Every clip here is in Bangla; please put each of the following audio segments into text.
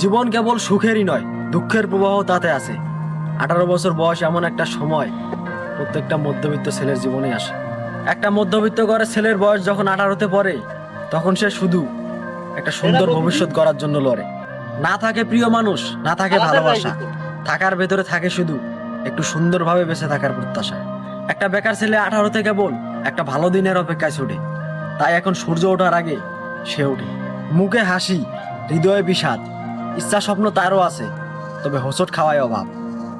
জীবন কেবল সুখেরই নয়, দুঃখের প্রবাহ তাতে আছে। 18 বছর বয়স এমন একটা সময় প্রত্যেকটা মধ্যবিত্ত ছেলের জীবনে আসে। একটা মধ্যবিত্ত ঘরের ছেলের বয়স যখন 18তে পড়ে, তখন সে শুধু একটা সুন্দর ভবিষ্যৎ গড়ার জন্য লড়ে। না থাকে প্রিয় মানুষ, না থাকে ভালোবাসা, থাকার ভেতরে থাকে শুধু একটু সুন্দরভাবে বেঁচে থাকার প্রত্যাশা। একটা বেকার ছেলে 18তে কেবল একটা ভালো দিনের অপেক্ষায় ছুটে। তাই এখন সূর্য ওঠার আগে সে ওঠে। মুখে হাসি, হৃদয়ে বিষাদ, ইচ্ছা স্বপ্ন তারও আছে, তবে হোঁচট খাওয়ায় অভাব।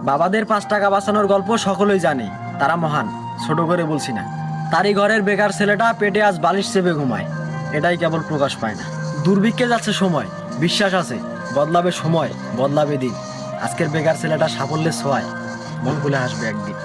বাবাদের 5 টাকা বাঁচানোর গল্প সকলেই জানে, তারা মহান, ছোট করে বলছি না। তারই ঘরের বেকার ছেলেটা পেটে আজ বালিশ চেপে ঘুমায়, এটাই কেবল প্রকাশ পায় না। দুর্ভিক্ষে যাচ্ছে সময়, বিশ্বাস আছে বদলাবে সময়, বদলাবে দিন। আজকের বেকার ছেলেটা সাফল্যের ছোঁয়ায় মন খুলে হাসবে একদিন।